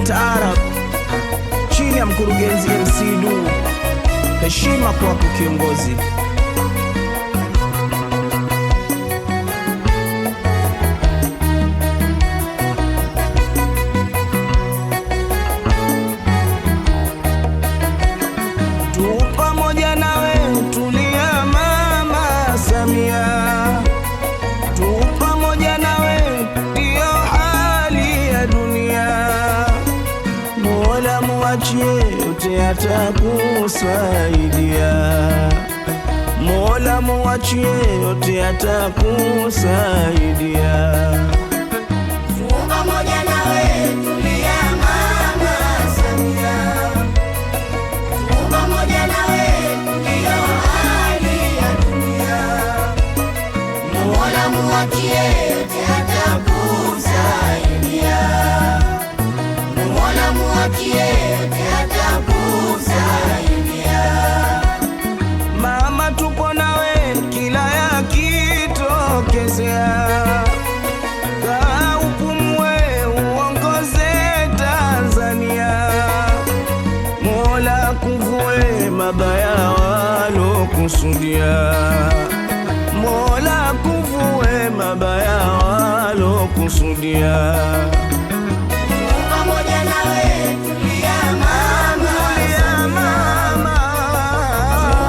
Taarab chini ya mkurugenzi MC Du. Heshima kwako kiongozi. Tu pamoja nawe tulia Mama Samia, tu pamoja nawe ndio hali ya dunia. Mola muachie yote atakusaidia, Mola muachie yote atakusaidia. Tu pamoja nawe tulia Mama Samia, tu pamoja nawe ndio hali ya dunia. Mola muachie yote atakusaidia, Mola muachie yote atakusaidia. Mama tupo nawe kila yakitokezea, kaa upumue uongoze Tanzania. Mola kuvue mabaya walokusudia, Mola kuvue mabaya walokusudia. Pamoja nawe tulia Mama Samia,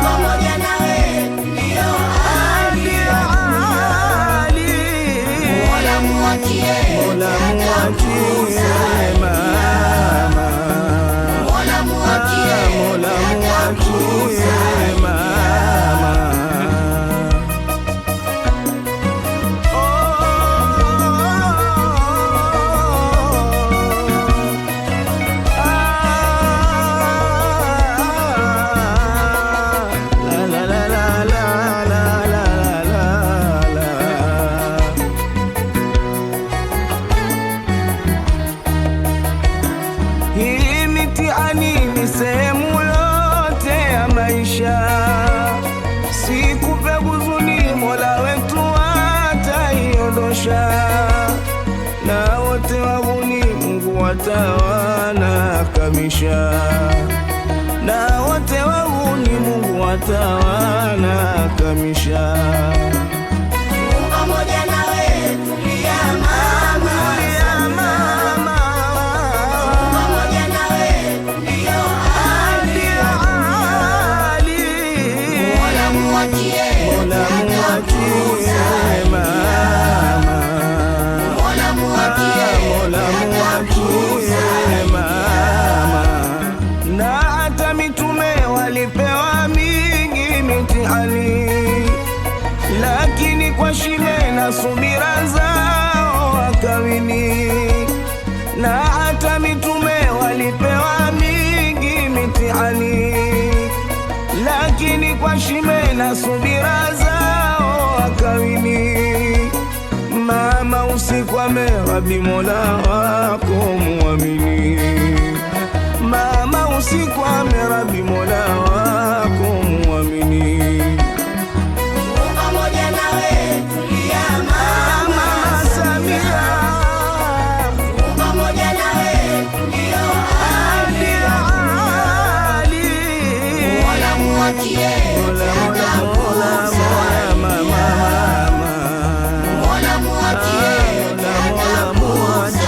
pamoja nawe ndio hali ya dunia. Mola muachie Mola muachie mama, Mola muachie Mola muachie mama. Hii mitihani ni sehemu yote ya maisha, sikupe huzuni, Mola wetu ataiondosha. Na wote wahuni Mungu atawanakamisha, na wote wahuni Mungu atawanakamisha. pamoja nawe tulia Mama Samia, pamoja nawe ndio hali ya dunia. Mola muachie Mola muachie mama, Mola muachie Mola muachie mama. Na hata mitume walipewa mingi mitihani, lakini kwa shime na subira zao wakawini. Na hata mitume walipewa mingi mitihani, lakini kwa shime na subira zao wakawini. Mama usikwame, Rabbi Mola wako muamini. Mama usikwame, Rabbi Mola wako muamini. pamoja nawe tulia Mama Samia, pamoja nawe ndio hali ya dunia. Mola muachie yote atakusaidia, Mola muachie yote atakusaidia.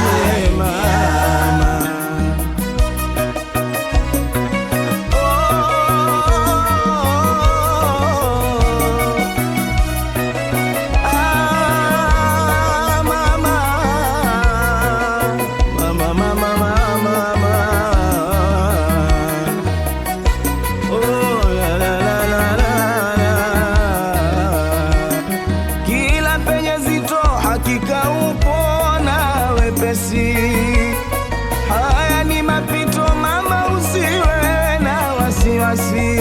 Kila penye zito hakika upo na wepesi. Haya ni mapito mama, usiwe na wasiwasi.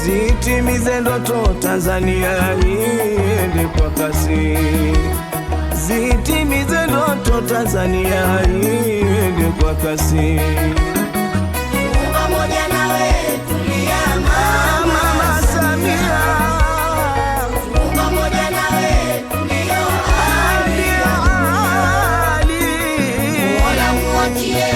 Zitimize ndoto, Tanzania iende kwa kasi. Zitimize ndoto, Tanzania iende kwa kasi. Pamoja nawe tulia Mama Samia, pamoja nawe ndio hali ya dunia. Mola muachie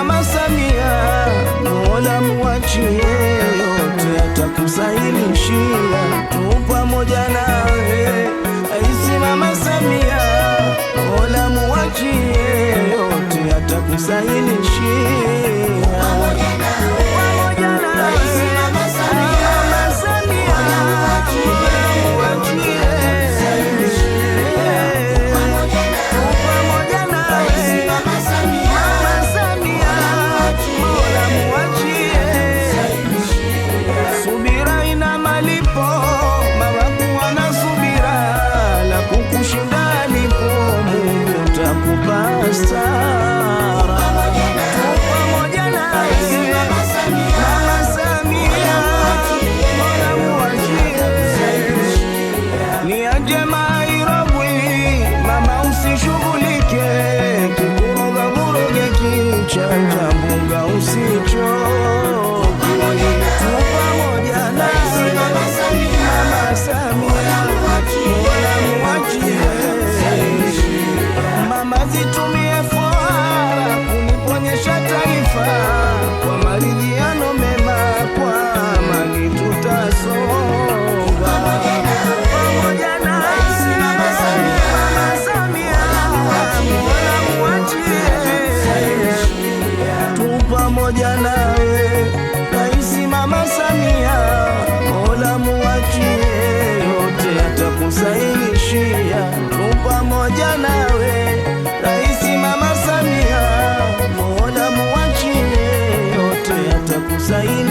Mama Samia, Mola muachie yote atakusahilishia, tu pamoja nawe. Raisi Mama Samia, Mola muachie yote atakusahilishia. Bunga usichoke, pamoja na Mama Samia, Mola muachie. Mama zitumie fora kuniponyesha taifa, kwa maridhiano mema, kwa amani tutasonga. Pamoja na Mama Samia, Mola muachie, pamoja nawe. Raisi Mama Samia, Mola muachie yote atakusahilishia, tu pamoja nawe. Raisi Mama Samia, Mola muachie yote atakusahilishia.